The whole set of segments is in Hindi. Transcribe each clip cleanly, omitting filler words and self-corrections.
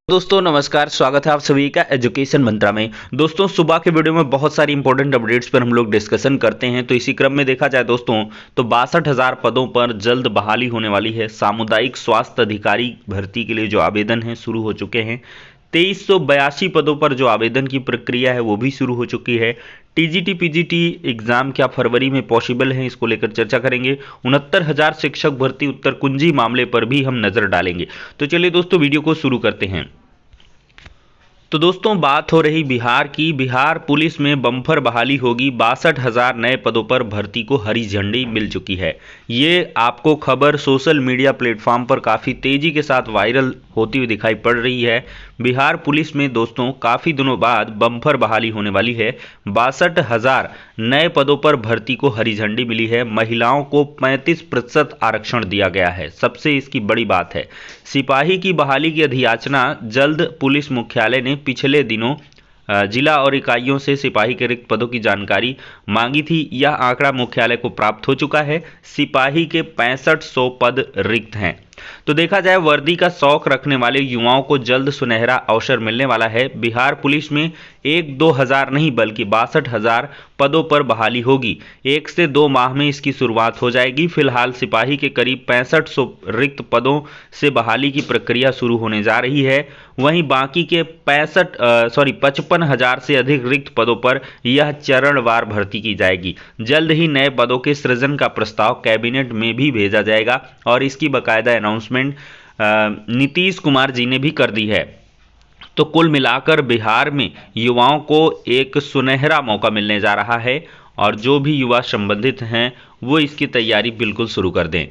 दोस्तों नमस्कार, स्वागत है आप सभी का एजुकेशन मंत्रा में। दोस्तों सुबह के वीडियो में बहुत सारी इंपॉर्टेंट अपडेट्स पर हम लोग डिस्कशन करते हैं, तो इसी क्रम में देखा जाए दोस्तों तो 62,000 पदों पर जल्द बहाली होने वाली है। सामुदायिक स्वास्थ्य अधिकारी भर्ती के लिए जो आवेदन है शुरू हो चुके हैं। 2382 पदों पर जो आवेदन की प्रक्रिया है वो भी शुरू हो चुकी है। टीजीटी पीजीटी एग्जाम क्या फरवरी में पॉसिबल है, इसको लेकर चर्चा करेंगे। 69,000 शिक्षक भर्ती उत्तर कुंजी मामले पर भी हम नजर डालेंगे। तो चलिए दोस्तों वीडियो को शुरू करते हैं। तो दोस्तों बात हो रही बिहार की। बिहार पुलिस में बम्पर बहाली होगी। 62,000 नए पदों पर भर्ती को हरी झंडी मिल चुकी है। ये आपको खबर सोशल मीडिया प्लेटफॉर्म पर काफ़ी तेज़ी के साथ वायरल होती हुई दिखाई पड़ रही है। बिहार पुलिस में दोस्तों काफ़ी दिनों बाद बम्पर बहाली होने वाली है। 62,000 नए पदों पर भर्ती को हरी झंडी मिली है। महिलाओं को 35% आरक्षण दिया गया है। सबसे इसकी बड़ी बात है सिपाही की बहाली की अधियाचना जल्द। पुलिस मुख्यालय ने पिछले दिनों जिला और इकाइयों से सिपाही के रिक्त पदों की जानकारी मांगी थी। यह आंकड़ा मुख्यालय को प्राप्त हो चुका है। सिपाही के 6500 पद रिक्त हैं। तो देखा जाए वर्दी का शौक रखने वाले युवाओं को जल्द सुनहरा अवसर मिलने वाला है। बिहार पुलिस में 1-2 हज़ार नहीं बल्कि 62,000 पदों पर बहाली होगी। 1 से 2 माह में इसकी शुरुआत हो जाएगी। फिलहाल सिपाही के करीब 6500 रिक्त पदों से बहाली की प्रक्रिया शुरू होने जा रही है। वहीं बाकी के 55,000 से अधिक रिक्त पदों पर यह चरणवार भर्ती की जाएगी। जल्द ही नए पदों के सृजन का प्रस्ताव कैबिनेट में भी भेजा जाएगा और इसकी बाकायदा अनाउंसमेंट नीतीश कुमार जी ने भी कर दी है। तो कुल मिलाकर बिहार में युवाओं को एक सुनहरा मौका मिलने जा रहा है और जो भी युवा संबंधित हैं वो इसकी तैयारी बिल्कुल शुरू कर दें।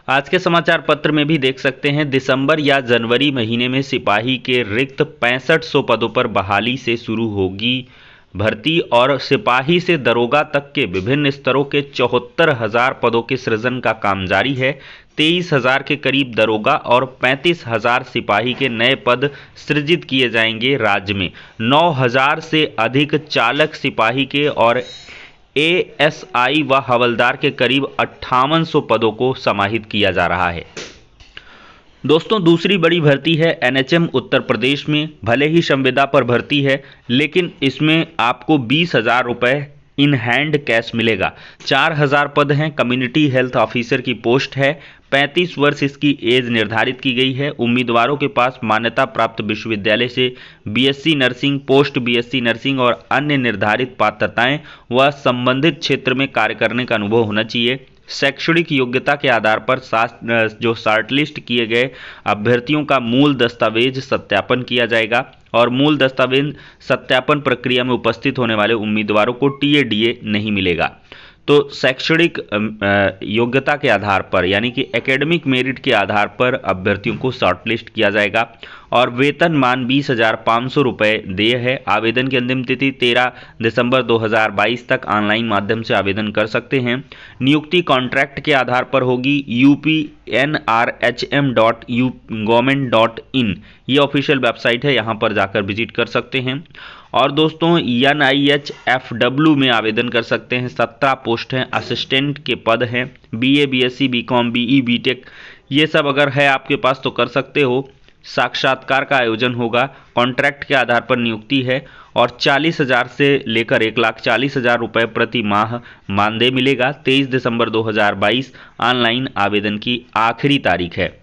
आज के समाचार पत्र में भी देख सकते हैं दिसंबर या जनवरी महीने में सिपाही के रिक्त 6500 पदों पर बहाली से शुरू होगी भर्ती और सिपाही से दरोगा तक के विभिन्न स्तरों के 74,000 पदों के सृजन का काम जारी है। 23,000 के करीब दरोगा और 35,000 सिपाही के नए पद सृजित किए जाएंगे। राज्य में 9,000 से अधिक चालक सिपाही के और एएसआई व हवलदार के करीब 5800 पदों को समाहित किया जा रहा है। दोस्तों दूसरी बड़ी भर्ती है एनएचएम उत्तर प्रदेश में। भले ही संविदा पर भर्ती है लेकिन इसमें आपको 20,000 रुपये इन हैंड कैश मिलेगा। 4,000 पद हैं। कम्युनिटी हेल्थ ऑफिसर की पोस्ट है। 35 वर्ष इसकी एज निर्धारित की गई है। उम्मीदवारों के पास मान्यता प्राप्त विश्वविद्यालय से BSc nursing, post BSc nursing और अन्य निर्धारित पात्रताएं व संबंधित क्षेत्र में कार्य करने का अनुभव होना चाहिए। शैक्षणिक योग्यता के आधार पर जो शॉर्टलिस्ट किए गए अभ्यर्थियों का मूल दस्तावेज सत्यापन किया जाएगा और मूल दस्तावेज सत्यापन प्रक्रिया में उपस्थित होने वाले उम्मीदवारों को टीएडीए नहीं मिलेगा। तो शैक्षणिक योग्यता के आधार पर यानी कि एकेडमिक मेरिट के आधार पर अभ्यर्थियों को शॉर्टलिस्ट किया जाएगा और वेतनमान 20,500 रुपये देय है। आवेदन की अंतिम तिथि 13 दिसंबर 2022 तक ऑनलाइन माध्यम से आवेदन कर सकते हैं। नियुक्ति कॉन्ट्रैक्ट के आधार पर होगी। upnrhm.government.in ये ऑफिशियल वेबसाइट है, यहाँ पर जाकर विजिट कर सकते हैं। और दोस्तों NIHFW में आवेदन कर सकते हैं। 17 पोस्ट हैं। असिस्टेंट के पद हैं। BA BSc BCom BE BTech ये सब अगर है आपके पास तो कर सकते हो। साक्षात्कार का आयोजन होगा। कॉन्ट्रैक्ट के आधार पर नियुक्ति है और 40,000 से लेकर 1,40,000 रुपये प्रति माह मानदेय मिलेगा। 23 दिसंबर 2022 ऑनलाइन आवेदन की आखिरी तारीख है।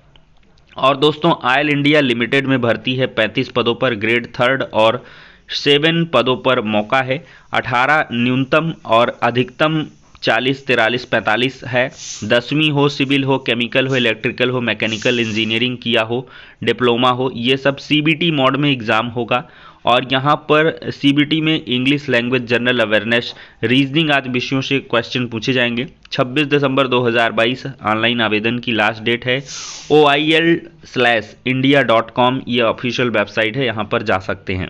और दोस्तों ऑयल इंडिया लिमिटेड में भर्ती है। 35 पदों पर ग्रेड 3 और 7 पदों पर मौका है। 18 न्यूनतम और अधिकतम 40, 43, 45 है। 10वीं हो, सिविल हो, केमिकल हो, इलेक्ट्रिकल हो, मैकेनिकल इंजीनियरिंग किया हो, डिप्लोमा हो, ये सब सीबीटी मोड में एग्ज़ाम होगा। और यहाँ पर सीबीटी में English language, general awareness, reasoning आदि विषयों से क्वेश्चन पूछे जाएंगे। 26 दिसंबर 2022 ऑनलाइन आवेदन की लास्ट डेट है। oil/india.com ये ऑफिशियल वेबसाइट है, यहाँ पर जा सकते हैं।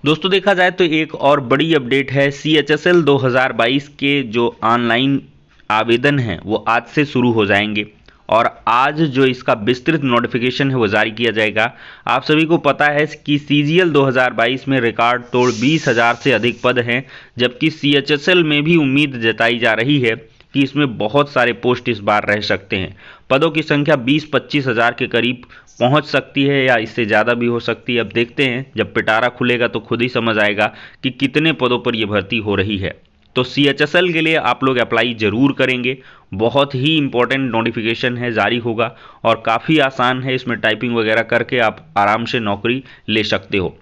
दोस्तों देखा जाए तो एक और बड़ी अपडेट है। CHSL 2022 के जो ऑनलाइन आवेदन हैं वो आज से शुरू हो जाएंगे और आज जो इसका विस्तृत नोटिफिकेशन है वो जारी किया जाएगा। आप सभी को पता है कि CGL 2022 में रिकॉर्ड तोड़ 20,000 से अधिक पद हैं, जबकि CHSL में भी उम्मीद जताई जा रही है कि इसमें बहुत सारे पोस्ट इस बार रह सकते हैं। पदों की संख्या 20-25 हज़ार के करीब पहुंच सकती है या इससे ज़्यादा भी हो सकती है। अब देखते हैं, जब पिटारा खुलेगा तो खुद ही समझ आएगा कि कितने पदों पर यह भर्ती हो रही है। तो CHSL के लिए आप लोग अप्लाई ज़रूर करेंगे। बहुत ही इंपॉर्टेंट नोटिफिकेशन है, जारी होगा और काफ़ी आसान है। इसमें टाइपिंग वगैरह करके आप आराम से नौकरी ले सकते हो।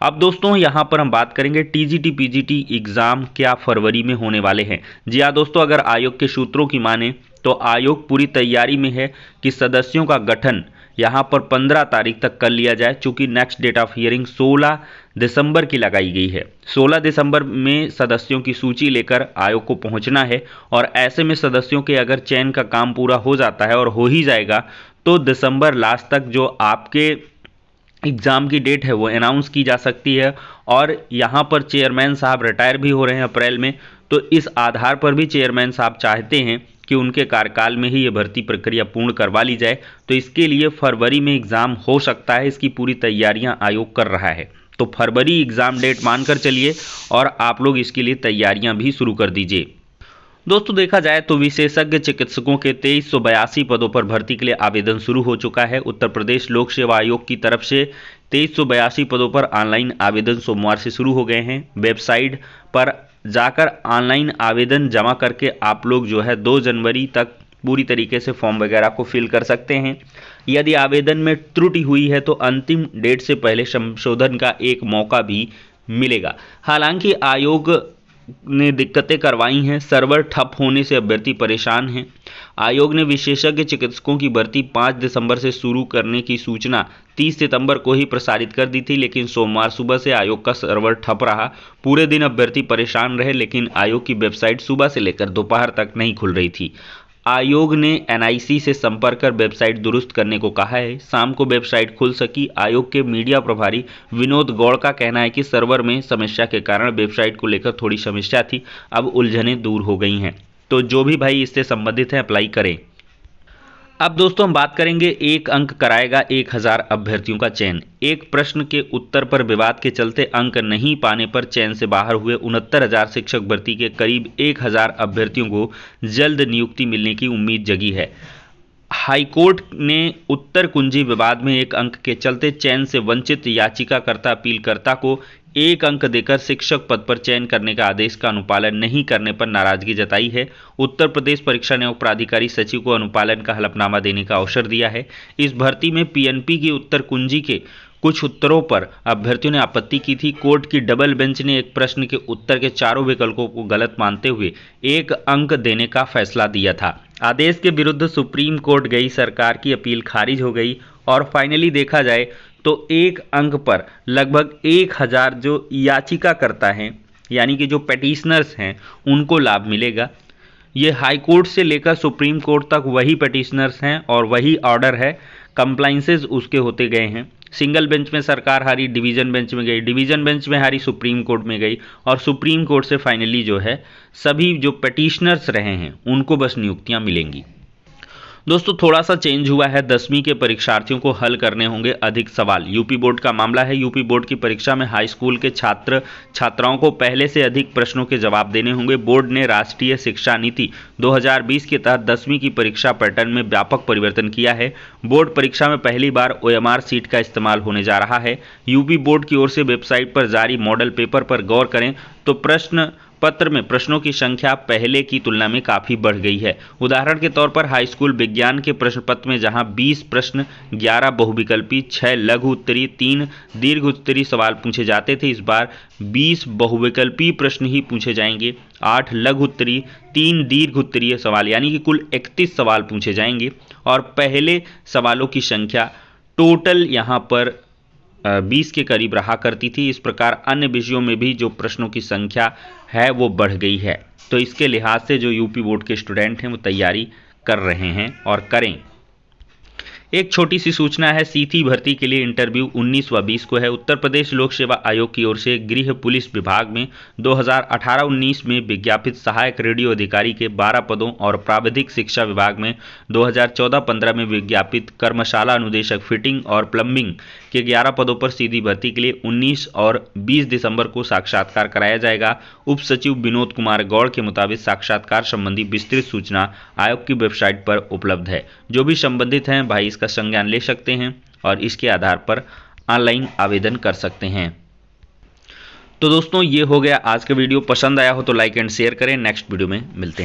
अब दोस्तों यहाँ पर हम बात करेंगे TGT PGT एग्ज़ाम क्या फरवरी में होने वाले हैं। जी हाँ दोस्तों, अगर आयोग के सूत्रों की माने तो आयोग पूरी तैयारी में है कि सदस्यों का गठन यहाँ पर 15 तारीख तक कर लिया जाए, चूँकि नेक्स्ट डेट ऑफ हियरिंग 16 दिसंबर की लगाई गई है। 16 दिसंबर में सदस्यों की सूची लेकर आयोग को पहुंचना है और ऐसे में सदस्यों के अगर चयन का काम पूरा हो जाता है और हो ही जाएगा तो दिसंबर लास्ट तक जो आपके एग्ज़ाम की डेट है वो अनाउंस की जा सकती है। और यहाँ पर चेयरमैन साहब रिटायर भी हो रहे हैं अप्रैल में, तो इस आधार पर भी चेयरमैन साहब चाहते हैं कि उनके कार्यकाल में ही ये भर्ती प्रक्रिया पूर्ण करवा ली जाए। तो इसके लिए फरवरी में एग्ज़ाम हो सकता है, इसकी पूरी तैयारियां आयोग कर रहा है। तो फरवरी एग्ज़ाम डेट मानकर चलिए और आप लोग इसके लिए तैयारियां भी शुरू कर दीजिए। दोस्तों देखा जाए तो विशेषज्ञ चिकित्सकों के 2382 पदों पर भर्ती के लिए आवेदन शुरू हो चुका है। उत्तर प्रदेश लोक सेवा आयोग की तरफ से 2382 पदों पर ऑनलाइन आवेदन सोमवार से शुरू हो गए हैं। वेबसाइट पर जाकर ऑनलाइन आवेदन जमा करके आप लोग जो है 2 जनवरी तक पूरी तरीके से फॉर्म वगैरह को फिल कर सकते हैं। यदि आवेदन में त्रुटि हुई है तो अंतिम डेट से पहले संशोधन का एक मौका भी मिलेगा। हालांकि आयोग ने दिक्कतें करवाई हैं, सर्वर ठप होने से अभ्यर्थी परेशान हैं। आयोग ने विशेषज्ञ चिकित्सकों की भर्ती 5 दिसंबर से शुरू करने की सूचना 30 सितंबर को ही प्रसारित कर दी थी, लेकिन सोमवार सुबह से आयोग का सर्वर ठप रहा। पूरे दिन अभ्यर्थी परेशान रहे, लेकिन आयोग की वेबसाइट सुबह से लेकर दोपहर तक नहीं खुल रही थी। आयोग ने NIC से संपर्क कर वेबसाइट दुरुस्त करने को कहा है। शाम को वेबसाइट खुल सकी। आयोग के मीडिया प्रभारी विनोद गौड़ का कहना है कि सर्वर में समस्या के कारण वेबसाइट को लेकर थोड़ी समस्या थी, अब उलझनें दूर हो गई हैं। तो जो भी भाई इससे संबंधित है अप्लाई करें। अब दोस्तों हम बात करेंगे, एक अंक कराएगा 1000 अभ्यर्थियों का चयन। एक प्रश्न के उत्तर पर विवाद के चलते अंक नहीं पाने पर चयन से बाहर हुए 69,000 शिक्षक भर्ती के करीब 1000 अभ्यर्थियों को जल्द नियुक्ति मिलने की उम्मीद जगी है। हाईकोर्ट ने उत्तर कुंजी विवाद में एक अंक के चलते चयन से वंचित याचिकाकर्ता अपीलकर्ता को 1 अंक देकर शिक्षक पद पर चयन करने का आदेश का अनुपालन नहीं करने पर नाराजगी जताई है। उत्तर प्रदेश परीक्षा नियोग प्राधिकारी सचिव को अनुपालन का हलफनामा देने का अवसर दिया है। इस भर्ती में PNP की उत्तर कुंजी के कुछ उत्तरों पर अभ्यर्थियों ने आपत्ति की थी। कोर्ट की डबल बेंच ने एक प्रश्न के उत्तर के चारों विकल्पों को गलत मानते हुए 1 अंक देने का फैसला दिया था। आदेश के विरुद्ध सुप्रीम कोर्ट गई, सरकार की अपील खारिज हो गई और फाइनली देखा जाए तो 1 अंक पर लगभग 1000 जो याचिकाकर्ता हैं, यानी कि जो पेटिशनर्स हैं, उनको लाभ मिलेगा। ये हाई कोर्ट से लेकर सुप्रीम कोर्ट तक वही पेटिशनर्स हैं और वही ऑर्डर है, कंप्लाइंसेस उसके होते गए हैं। सिंगल बेंच में सरकार हारी, डिवीज़न बेंच में गई, डिवीज़न बेंच में हारी, सुप्रीम कोर्ट में गई और सुप्रीम कोर्ट से फाइनली जो है सभी जो पेटिशनर्स रहे हैं उनको बस नियुक्तियां मिलेंगी। दोस्तों थोड़ा सा चेंज हुआ है, 10वीं के परीक्षार्थियों को हल करने होंगे अधिक सवाल। यूपी बोर्ड का मामला है। यूपी बोर्ड की परीक्षा में हाई स्कूल के छात्र छात्राओं को पहले से अधिक प्रश्नों के जवाब देने होंगे। बोर्ड ने राष्ट्रीय शिक्षा नीति 2020 के तहत 10वीं की परीक्षा पैटर्न में व्यापक परिवर्तन किया है। बोर्ड परीक्षा में पहली बार OMR सीट का इस्तेमाल होने जा रहा है। यूपी बोर्ड की ओर से वेबसाइट पर जारी मॉडल पेपर पर गौर करें तो प्रश्न पत्र में प्रश्नों की संख्या पहले की तुलना में काफ़ी बढ़ गई है। उदाहरण के तौर पर हाई स्कूल विज्ञान के प्रश्न पत्र में जहां 20 प्रश्न, 11 बहुविकल्पी, 6 लघु उत्तरीय, 3 दीर्घ उत्तरीय सवाल पूछे जाते थे, इस बार 20 बहुविकल्पी प्रश्न ही पूछे जाएंगे, 8 लघु उत्तरीय, 3 दीर्घ उत्तरीय सवाल, यानी कि कुल 31 सवाल पूछे जाएंगे और पहले सवालों की संख्या टोटल यहाँ पर 20 के करीब रहा करती थी। इस प्रकार अन्य विषयों में भी जो प्रश्नों की संख्या है वो बढ़ गई है। तो इसके लिहाज से जो यूपी बोर्ड के स्टूडेंट हैं वो तैयारी कर रहे हैं और करें। एक छोटी सी सूचना है, सीधी भर्ती के लिए इंटरव्यू 19 व 20 को है। उत्तर प्रदेश लोक सेवा आयोग की ओर से गृह पुलिस विभाग में 2018-19 में विज्ञापित सहायक रेडियो अधिकारी के 12 पदों और प्राविधिक शिक्षा विभाग में 2014-15 में विज्ञापित कर्मशाला अनुदेशक फिटिंग और प्लम्बिंग कि 11 पदों पर सीधी भर्ती के लिए 19 और 20 दिसंबर को साक्षात्कार कराया जाएगा। उप सचिव विनोद कुमार गौड़ के मुताबिक साक्षात्कार संबंधी विस्तृत सूचना आयोग की वेबसाइट पर उपलब्ध है। जो भी संबंधित हैं भाई इसका संज्ञान ले सकते हैं और इसके आधार पर ऑनलाइन आवेदन कर सकते हैं। तो दोस्तों ये हो गया आज का वीडियो। पसंद आया हो तो लाइक एंड शेयर करें। नेक्स्ट वीडियो में मिलते हैं।